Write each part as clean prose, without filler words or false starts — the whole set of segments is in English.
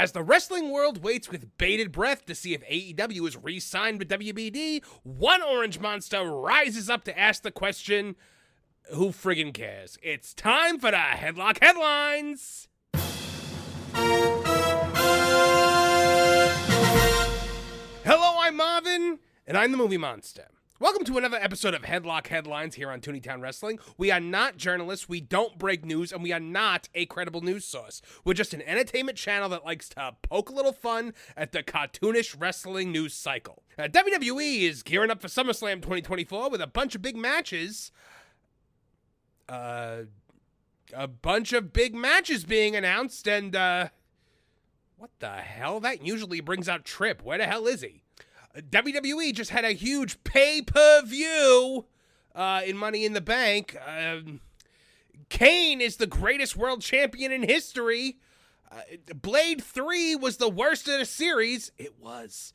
As the wrestling world waits with bated breath to see if AEW is re-signed with WBD, one orange monster rises up to ask the question, who friggin' cares? It's time for the Headlock Headlines! Hello, I'm Marvin, and I'm the Movie Monster. Welcome to another episode of Headlock Headlines here on Tooney Khan Wrestling. We are not journalists, we don't break news, and we are not a credible news source. We're just an entertainment channel that likes to poke a little fun at the cartoonish wrestling news cycle. WWE is gearing up for Summerslam 2024 with a bunch of big matches. A bunch of big matches being announced, and, what the hell? That usually brings out Tripp. Where the hell is he? WWE just had a huge pay-per-view in Money in the Bank. Kane is the greatest world champion in history. Blade 3 was the worst of the series. It was.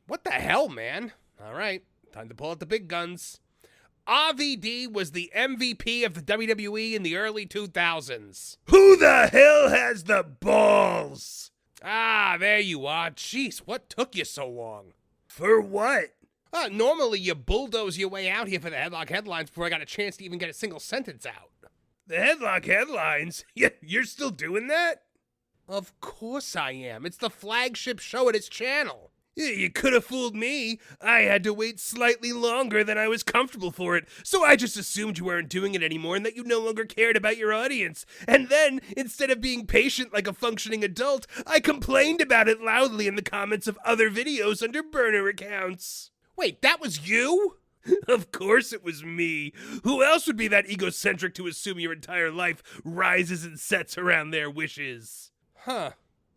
What the hell, man? All right, time to pull out the big guns. RVD was the MVP of the WWE in the early 2000s. Who the hell has the balls? Ah, there you are. Jeez, what took you so long? For what? Normally you bulldoze your way out here for the Headlock Headlines before I got a chance to even get a single sentence out. The Headlock Headlines? You're still doing that? Of course I am. It's the flagship show at its channel. You could have fooled me. I had to wait slightly longer than I was comfortable for it, so I just assumed you weren't doing it anymore and that you no longer cared about your audience. And then, instead of being patient like a functioning adult, I complained about it loudly in the comments of other videos under burner accounts. Wait, that was you? Of course it was me. Who else would be that egocentric to assume your entire life rises and sets around their wishes? Huh,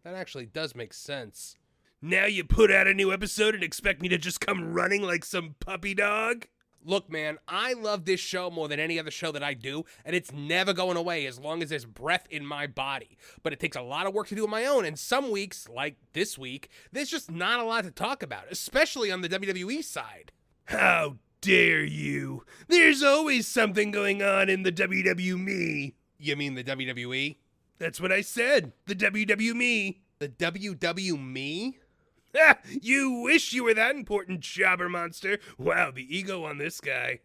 that actually does make sense. Now you put out a new episode and expect me to just come running like some puppy dog? Look, man, I love this show more than any other show that I do, and it's never going away as long as there's breath in my body. But it takes a lot of work to do on my own, and some weeks, like this week, there's just not a lot to talk about, especially on the WWE side. How dare you? There's always something going on in the WWE. You mean the WWE? That's what I said, the WWE. The WWE? You wish you were that important, jobber monster. Wow, the ego on this guy.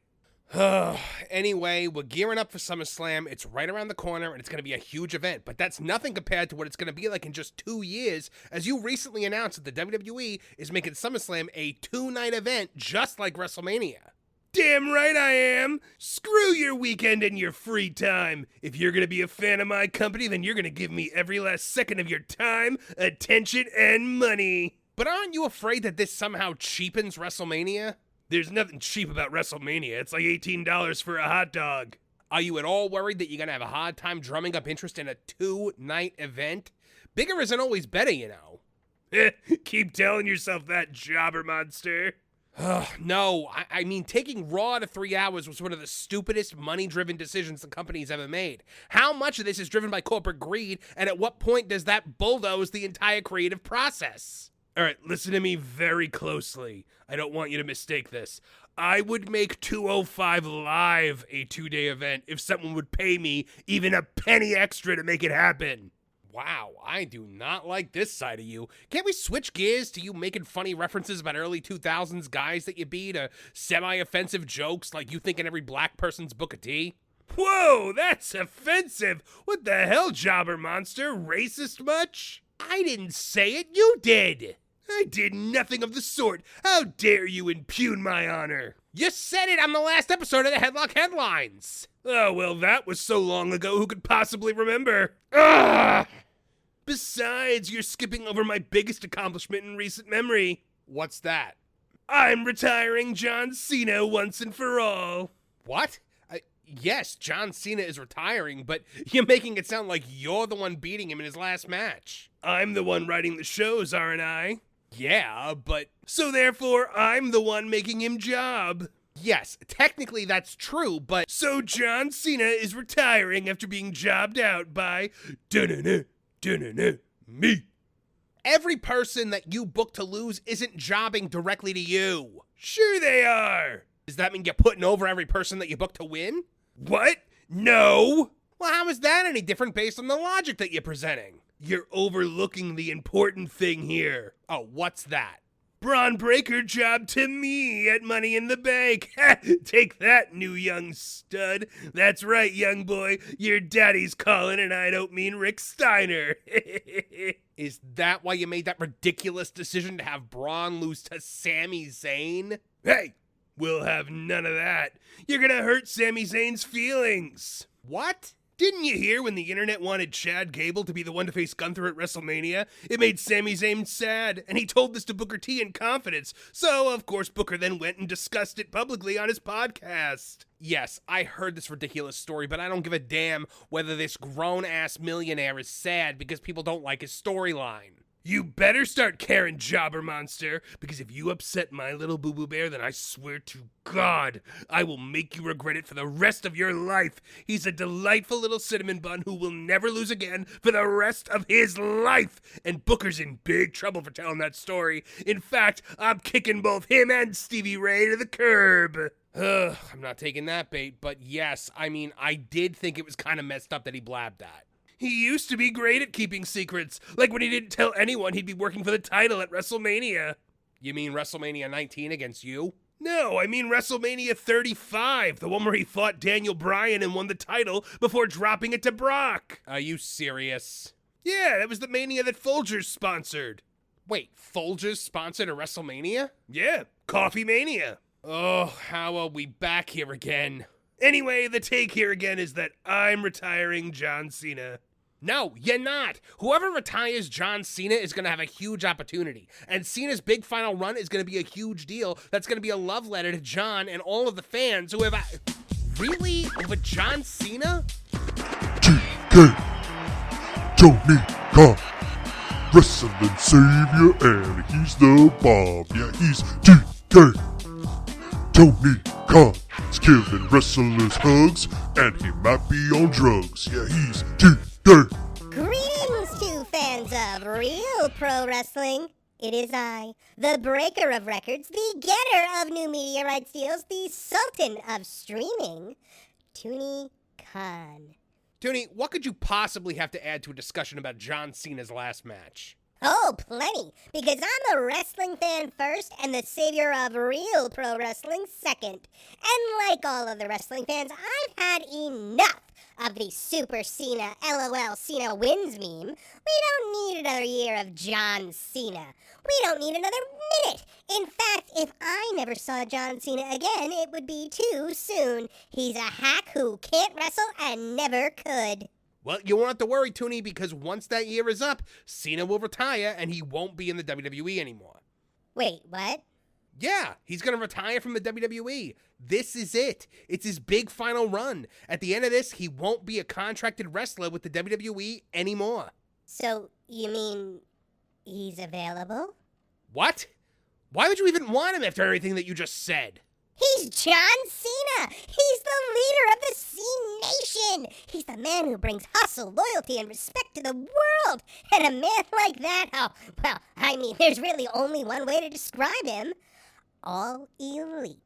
Anyway, we're gearing up for SummerSlam. It's right around the corner, and it's going to be a huge event. But that's nothing compared to what it's going to be like in just 2 years, as you recently announced that the WWE is making SummerSlam a 2-night event just like WrestleMania. Damn right I am. Screw your weekend and your free time. If you're going to be a fan of my company, then you're going to give me every last second of your time, attention, and money. But aren't you afraid that this somehow cheapens WrestleMania? There's nothing cheap about WrestleMania. It's like $18 for a hot dog. Are you at all worried that you're going to have a hard time drumming up interest in a 2-night event? Bigger isn't always better, you know. Keep telling yourself that, jobber monster. No, I mean, taking Raw to 3 hours was one of the stupidest money-driven decisions the company's ever made. How much of this is driven by corporate greed, and at what point does that bulldoze the entire creative process? All right, listen to me very closely. I don't want you to mistake this. I would make 205 Live a 2-day event if someone would pay me even a penny extra to make it happen. Wow, I do not like this side of you. Can't we switch gears to you making funny references about early 2000s guys that you be to semi-offensive jokes like you think in every black person's Booker T? Whoa, that's offensive. What the hell, jobber monster? Racist much? I didn't say it, you did. I did nothing of the sort. How dare you impugn my honor? You said it on the last episode of the Headlock Headlines. Oh, well, that was so long ago, who could possibly remember? Ugh! Besides, you're skipping over my biggest accomplishment in recent memory. What's that? I'm retiring John Cena once and for all. What? Yes, John Cena is retiring, but you're making it sound like you're the one beating him in his last match. I'm the one writing the shows, aren't I? Yeah, but... So therefore, I'm the one making him job. Yes, technically that's true, but... So John Cena is retiring after being jobbed out by... me. Every person that you book to lose isn't jobbing directly to you. Sure they are. Does that mean you're putting over every person that you book to win? What? No. Well, how is that any different based on the logic that you're presenting? You're overlooking the important thing here. Oh, what's that? Braun Breaker job to me at Money in the Bank. Take that, new young stud. That's right, young boy. Your daddy's calling, and I don't mean Rick Steiner. Is that why you made that ridiculous decision to have Braun lose to Sami Zayn? Hey, we'll have none of that. You're gonna hurt Sami Zayn's feelings. What? Didn't you hear when the internet wanted Chad Gable to be the one to face Gunther at WrestleMania? It made Sami Zayn sad, and he told this to Booker T in confidence. So, of course, Booker then went and discussed it publicly on his podcast. Yes, I heard this ridiculous story, but I don't give a damn whether this grown-ass millionaire is sad because people don't like his storyline. You better start caring, Jobber Monster, because if you upset my little boo-boo bear, then I swear to God, I will make you regret it for the rest of your life. He's a delightful little cinnamon bun who will never lose again for the rest of his life. And Booker's in big trouble for telling that story. In fact, I'm kicking both him and Stevie Ray to the curb. I'm not taking that bait, but yes, I mean, I did think it was kind of messed up that he blabbed that. He used to be great at keeping secrets, like when he didn't tell anyone he'd be working for the title at WrestleMania. You mean WrestleMania 19 against you? No, I mean WrestleMania 35, the one where he fought Daniel Bryan and won the title before dropping it to Brock. Are you serious? Yeah, that was the Mania that Folgers sponsored. Wait, Folgers sponsored a WrestleMania? Yeah, Coffee Mania. Oh, how are we back here again? Anyway, the take here again is that I'm retiring John Cena. No, you're not. Whoever retires John Cena is going to have a huge opportunity. And Cena's big final run is going to be a huge deal. That's going to be a love letter to John and all of the fans who have... Really? Over John Cena? TK, Tooney Khan, wrestling savior, and he's the bomb. Yeah, he's TK, Tooney Khan. He's giving wrestlers hugs, and he might be on drugs. Yeah, he's TK. Greetings to fans of real pro wrestling. It is I, the breaker of records, the getter of new media rights deals, the sultan of streaming, Tooney Khan. Tooney, what could you possibly have to add to a discussion about John Cena's last match? Oh, plenty, because I'm a wrestling fan first and the savior of real pro wrestling second. And like all of the wrestling fans, I've had enough of the Super Cena, LOL, Cena wins meme. We don't need another year of John Cena. We don't need another minute. In fact, if I never saw John Cena again, it would be too soon. He's a hack who can't wrestle and never could. Well, you won't have to worry, Tooney, because once that year is up, Cena will retire and he won't be in the WWE anymore. Wait, what? Yeah, he's going to retire from the WWE. This is it. It's his big final run. At the end of this, he won't be a contracted wrestler with the WWE anymore. So, you mean he's available? What? Why would you even want him after everything that you just said? He's John Cena! He's the leader of the C-Nation! He's the man who brings hustle, loyalty, and respect to the world! And a man like that, oh, well, I mean, there's really only one way to describe him. All elite.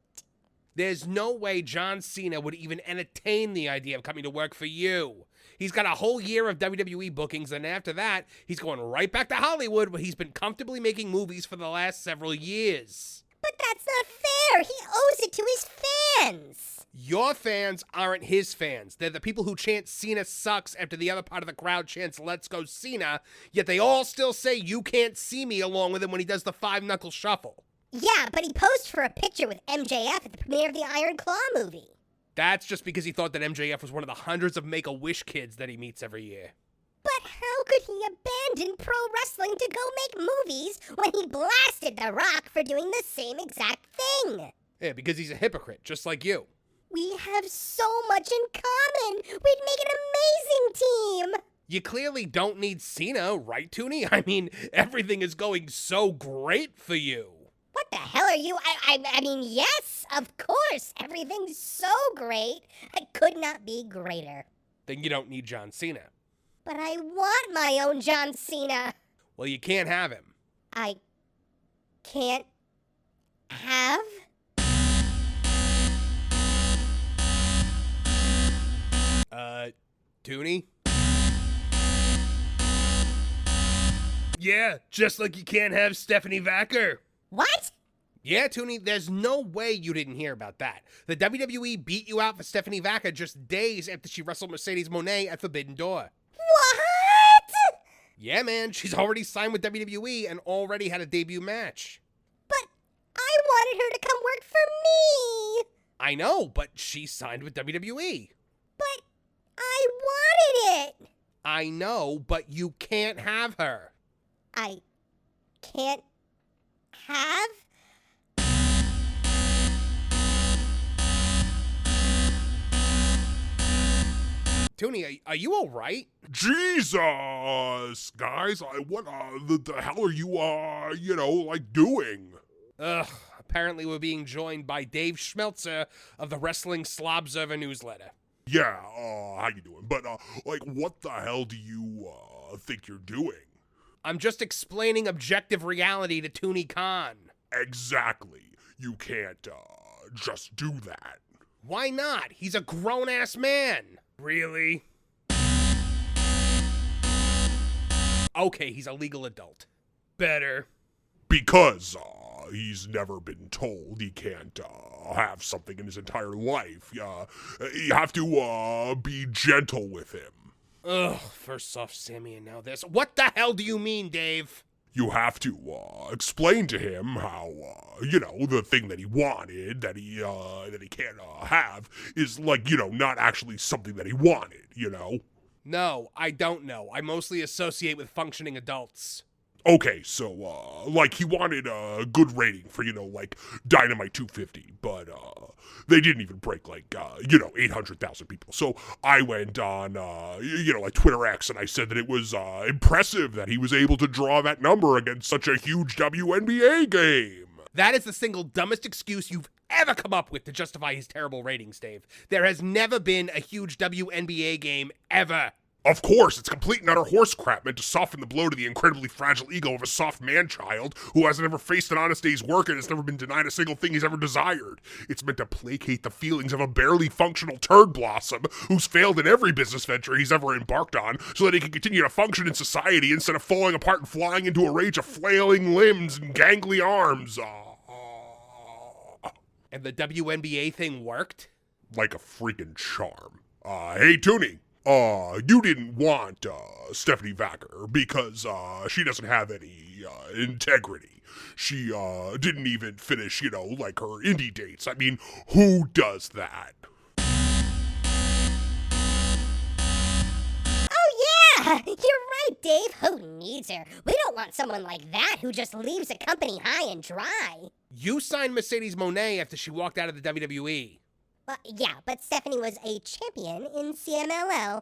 There's no way John Cena would even entertain the idea of coming to work for you. He's got a whole year of WWE bookings, and after that, he's going right back to Hollywood, where he's been comfortably making movies for the last several years. But that's not fair! He owes it to his fans! Your fans aren't his fans. They're the people who chant Cena sucks after the other part of the crowd chants Let's Go Cena, yet they all still say you can't see me along with him when he does the five-knuckle shuffle. Yeah, but he posed for a picture with MJF at the premiere of the Iron Claw movie. That's just because he thought that MJF was one of the hundreds of Make-A-Wish kids that he meets every year. But how could he abandon pro wrestling to go make movies when he blasted The Rock for doing the same exact thing? Yeah, because he's a hypocrite, just like you. We have so much in common. We'd make an amazing team. You clearly don't need Cena, right, Tooney? I mean, everything is going so great for you. What the hell are you? I mean, yes, of course. Everything's so great. I could not be greater. Then you don't need John Cena. But I want my own John Cena. Well, you can't have him. I can't have? Tooney? Yeah, just like you can't have Stephanie Vaquer. What? Yeah, Tooney, there's no way you didn't hear about that. The WWE beat you out for Stephanie Vaquer just days after she wrestled Mercedes Mone at Forbidden Door. What? Yeah, man, she's already signed with WWE and already had a debut match. But I wanted her to come work for me. I know, but she signed with WWE. But I wanted it. I know, but you can't have her. I can't have? Tooney, are you all right? Jesus, guys, what the hell are you, doing? Ugh, apparently we're being joined by Dave Schmeltzer of the Wrestling Slobserver newsletter. Yeah, how you doing? But, what the hell do you, think you're doing? I'm just explaining objective reality to Tooney Khan. Exactly. You can't, just do that. Why not? He's a grown-ass man. Really? Okay, he's a legal adult. Better. Because, he's never been told he can't, have something in his entire life. You have to, be gentle with him. Ugh, first off Sammy and now this. What the hell do you mean, Dave? You have to, explain to him how, the thing that he wanted, that he can't, have, is, not actually something that he wanted, No, I don't know. I mostly associate with functioning adults. Okay, so, he wanted a good rating for, Dynamite 250, but, they didn't even break, 800,000 people. So I went on, Twitter X, and I said that it was, impressive that he was able to draw that number against such a huge WNBA game. That is the single dumbest excuse you've ever come up with to justify his terrible ratings, Dave. There has never been a huge WNBA game, ever. Of course, it's complete and utter horse crap meant to soften the blow to the incredibly fragile ego of a soft man-child who hasn't ever faced an honest day's work and has never been denied a single thing he's ever desired. It's meant to placate the feelings of a barely functional turd blossom who's failed in every business venture he's ever embarked on so that he can continue to function in society instead of falling apart and flying into a rage of flailing limbs and gangly arms. And the WNBA thing worked? Like a freaking charm. Hey, Tooney. You didn't want, Stephanie Vaquer because, she doesn't have any, integrity. She, didn't even finish, her indie dates. I mean, who does that? Oh, yeah! You're right, Dave. Who needs her? We don't want someone like that who just leaves a company high and dry. You signed Mercedes Mone after she walked out of the WWE. Well, yeah, but Stephanie was a champion in CMLL.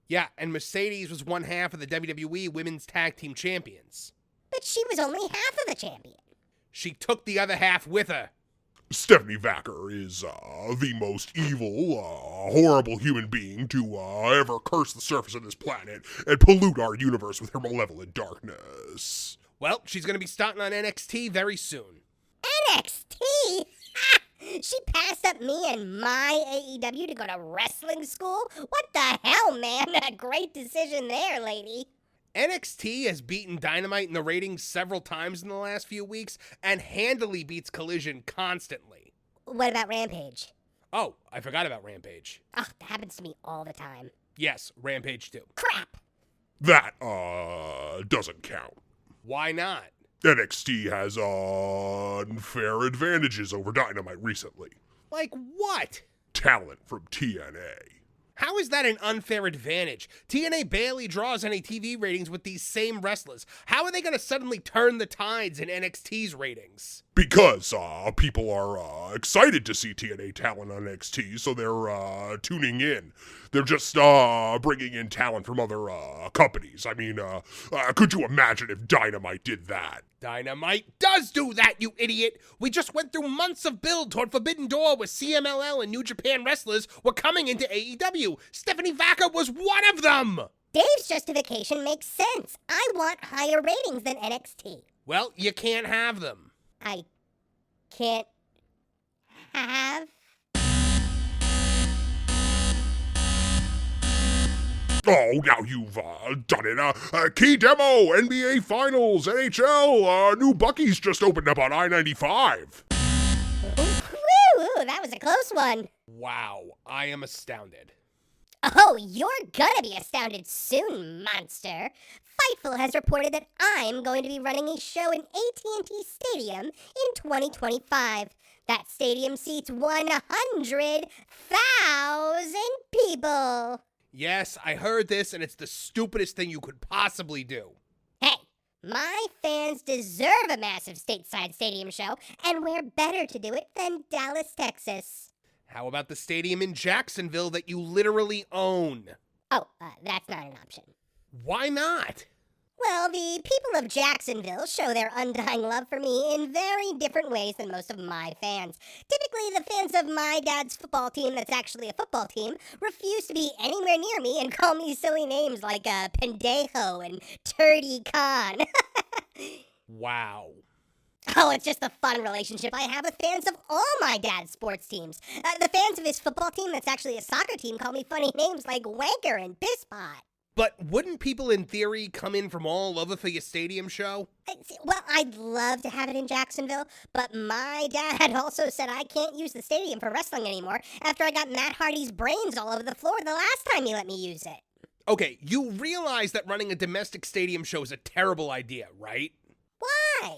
Yeah, and Mercedes was one half of the WWE Women's Tag Team Champions. But she was only half of the champion. She took the other half with her. Stephanie Vaquer is, the most evil, horrible human being to, ever curse the surface of this planet and pollute our universe with her malevolent darkness. Well, she's gonna be starting on NXT very soon. NXT? She passed up me and my AEW to go to wrestling school? What the hell, man? A great decision there, lady. NXT has beaten Dynamite in the ratings several times in the last few weeks and handily beats Collision constantly. What about Rampage? Oh, I forgot about Rampage. Ugh, that happens to me all the time. Yes, Rampage too. Crap! That, doesn't count. Why not? NXT has unfair advantages over Dynamite recently. Like what? Talent from TNA. How is that an unfair advantage? TNA barely draws any TV ratings with these same wrestlers. How are they going to suddenly turn the tides in NXT's ratings? Because, people are, excited to see TNA talent on NXT, so they're, tuning in. They're just, bringing in talent from other, companies. I mean, could you imagine if Dynamite did that? Dynamite does do that, you idiot! We just went through months of build toward Forbidden Door where CMLL and New Japan wrestlers were coming into AEW. Stephanie Vaquer was one of them! Dave's justification makes sense. I want higher ratings than NXT. Well, you can't have them. I can't have... Oh, now you've done it. Key demo, NBA Finals, NHL, new Buc-ee's just opened up on I-95. Woo, that was a close one. Wow, I am astounded. Oh, you're gonna be astounded soon, monster. Fightful has reported that I'm going to be running a show in AT&T Stadium in 2025. That stadium seats 100,000 people. Yes, I heard this, and it's the stupidest thing you could possibly do. Hey, my fans deserve a massive stateside stadium show, and where better to do it than Dallas, Texas? How about the stadium in Jacksonville that you literally own? Oh, that's not an option. Why not? Well, the people of Jacksonville show their undying love for me in very different ways than most of my fans. Typically, the fans of my dad's football team that's actually a football team refuse to be anywhere near me and call me silly names like Pendejo and Tooney Khan. Wow. Oh, it's just a fun relationship I have with fans of all my dad's sports teams. The fans of his football team that's actually a soccer team call me funny names like Vaquer and Pisspot. But wouldn't people in theory come in from all over for your stadium show? Well, I'd love to have it in Jacksonville, but my dad also said I can't use the stadium for wrestling anymore after I got Matt Hardy's brains all over the floor the last time he let me use it. Okay, you realize that running a domestic stadium show is a terrible idea, right? Why?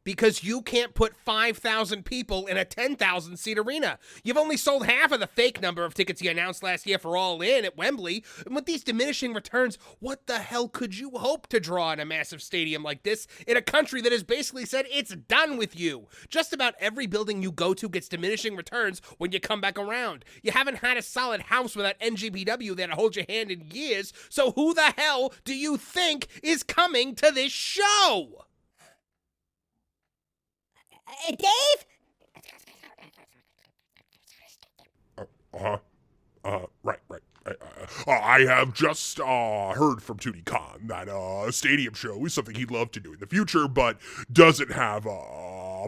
Because you can't put 5,000 people in a 10,000-seat arena. You've only sold half of the fake number of tickets you announced last year for All In at Wembley. And with these diminishing returns, what the hell could you hope to draw in a massive stadium like this in a country that has basically said it's done with you? Just about every building you go to gets diminishing returns when you come back around. You haven't had a solid house without NGPW there to hold your hand in years, so who the hell do you think is coming to this show? Dave? Right. I have just heard from Tooney Khan that a stadium show is something he'd love to do in the future, but doesn't have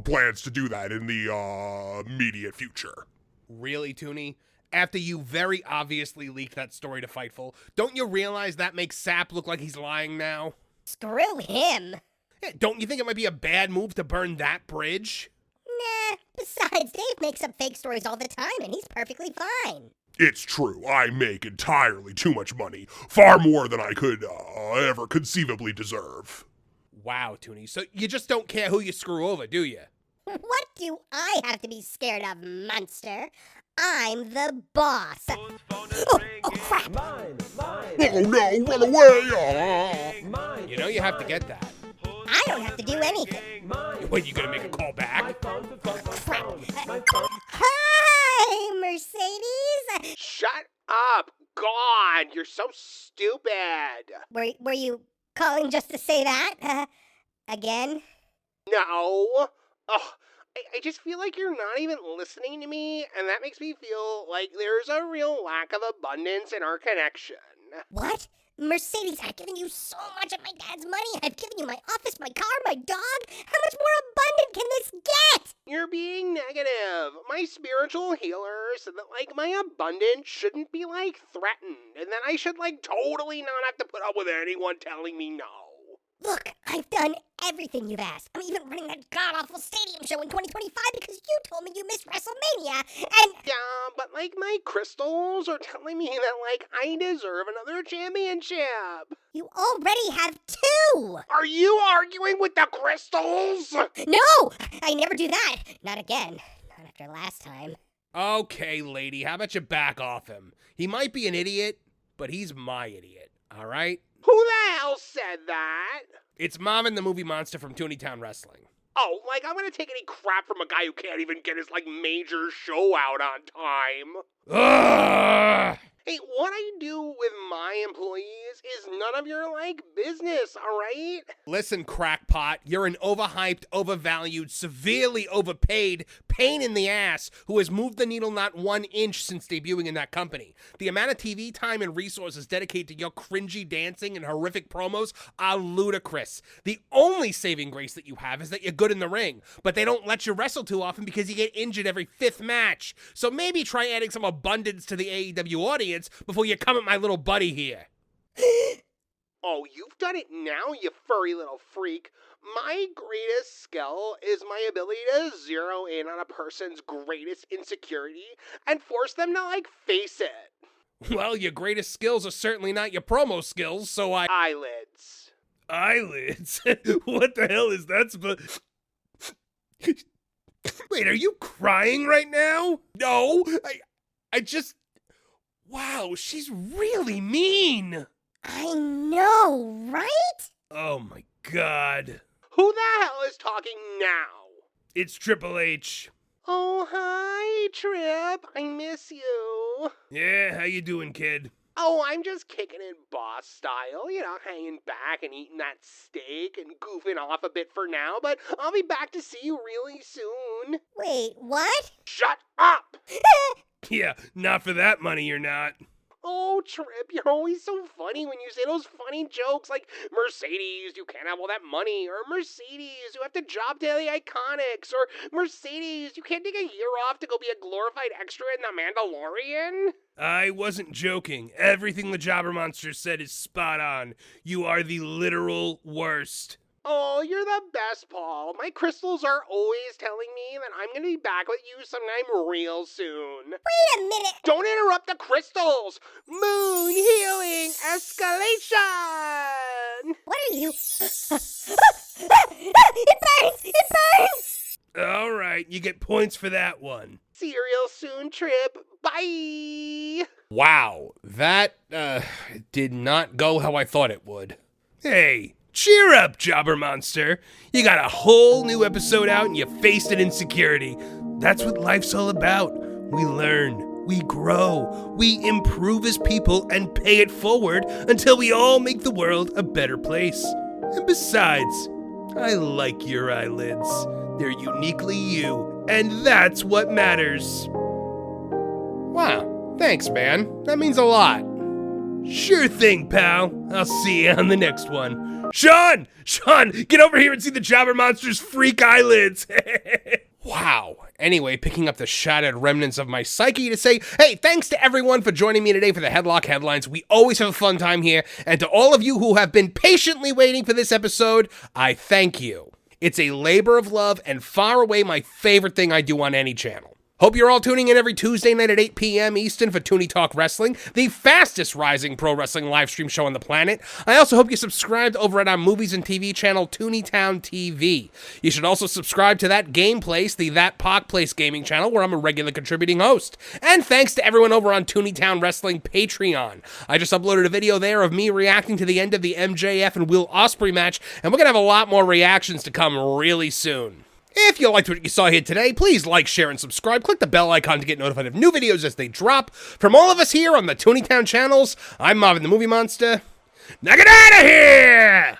plans to do that in the immediate future. Really, Tooney? After you very obviously leaked that story to Fightful, don't you realize that makes Sapp look like he's lying now? Screw him. Don't you think it might be a bad move to burn that bridge? Nah, besides, Dave makes up fake stories all the time, and he's perfectly fine. It's true, I make entirely too much money, far more than I could ever conceivably deserve. Wow, Tooney, so you just don't care who you screw over, do you? What do I have to be scared of, monster? I'm the boss. Oh, crap. Oh no, run away! You know you have to get that. I don't have to do anything. Wait, you gonna make a call back? Crap. Hi, Mercedes. Shut up! God, you're so stupid! Were you calling just to say that? Again? No. Oh, I just feel like you're not even listening to me, and that makes me feel like there's a real lack of abundance in our connection. What? Mercedes, I've given you so much of my dad's money. I've given you my office, my car, my dog. How much more abundant can this get? You're being negative. My spiritual healer said that, my abundance shouldn't be, threatened, and that I should, totally not have to put up with anyone telling me no. Look, I've done everything you've asked. I'm even running that god-awful stadium show in 2025 because you told me you missed WrestleMania, and... Yeah, but, my crystals are telling me that, I deserve another championship. You already have 2! Are you arguing with the crystals? No! I never do that. Not again. Not after last time. Okay, lady, how about you back off him? He might be an idiot, but he's my idiot, all right? Who the hell said that? It's Marvin the Movie Monster from Toontown Wrestling. Oh, I'm gonna take any crap from a guy who can't even get his, major show out on time. Ugh! Hey, what I do with my employees is none of your, business, all right? Listen, crackpot, you're an overhyped, overvalued, severely overpaid pain in the ass who has moved the needle not 1 inch since debuting in that company. The amount of TV time and resources dedicated to your cringy dancing and horrific promos are ludicrous. The only saving grace that you have is that you're good in the ring, but they don't let you wrestle too often because you get injured every 5th match. So maybe try adding some abundance to the AEW audience before you come at my little buddy here. Oh, you've done it now, you furry little freak. My greatest skill is my ability to zero in on a person's greatest insecurity and force them to, face it. Well, your greatest skills are certainly not your promo skills, so Eyelids. Eyelids? What the hell is that Wait, are you crying right now? No, I just... Wow, she's really mean. I know, right? Oh my god. Who the hell is talking now? It's Triple H. Oh, hi, Trip. I miss you. Yeah, how you doing, kid? Oh, I'm just kicking it boss style, hanging back and eating that steak and goofing off a bit for now, but I'll be back to see you really soon. Wait, what? Shut up! Yeah, not for that money, you're not. Oh, Trip, you're always so funny when you say those funny jokes like, Mercedes, you can't have all that money, or Mercedes, you have to job to the Iconics, or Mercedes, you can't take a year off to go be a glorified extra in The Mandalorian. I wasn't joking. Everything the Jobber Monster said is spot on. You are the literal worst. Oh, you're the best, Paul. My crystals are always telling me that I'm going to be back with you sometime real soon. Wait a minute. Don't interrupt the crystals. Moon healing escalation. What are you? It burns! It burns! All right, you get points for that one. See you real soon, Trip. Bye. Wow, that did not go how I thought it would. Hey. Cheer up, Jobber Monster. You got a whole new episode out and you faced an insecurity. That's what life's all about. We learn, we grow, we improve as people and pay it forward until we all make the world a better place. And besides, I like your eyelids. They're uniquely you, and that's what matters. Wow, thanks, man. That means a lot. Sure thing, pal. I'll see you on the next one. Sean, get over here and see the Jobber Monster's freak eyelids. Wow. Anyway, picking up the shattered remnants of my psyche to say, hey, thanks to everyone for joining me today for the Headlock Headlines. We always have a fun time here. And to all of you who have been patiently waiting for this episode, I thank you. It's a labor of love and far away my favorite thing I do on any channel. Hope you're all tuning in every Tuesday night at 8 p.m. Eastern for Tooney Talk Wrestling, the fastest rising pro wrestling live stream show on the planet. I also hope you subscribed over at our movies and TV channel, Tooneytown TV. You should also subscribe to That Game Place, the That Park Place gaming channel, where I'm a regular contributing host. And thanks to everyone over on Tooneytown Wrestling Patreon. I just uploaded a video there of me reacting to the end of the MJF and Will Ospreay match, and we're going to have a lot more reactions to come really soon. If you liked what you saw here today, please like, share, and subscribe. Click the bell icon to get notified of new videos as they drop. From all of us here on the Tooneytown channels, I'm Marvin the Movie Monster. Now get out of here!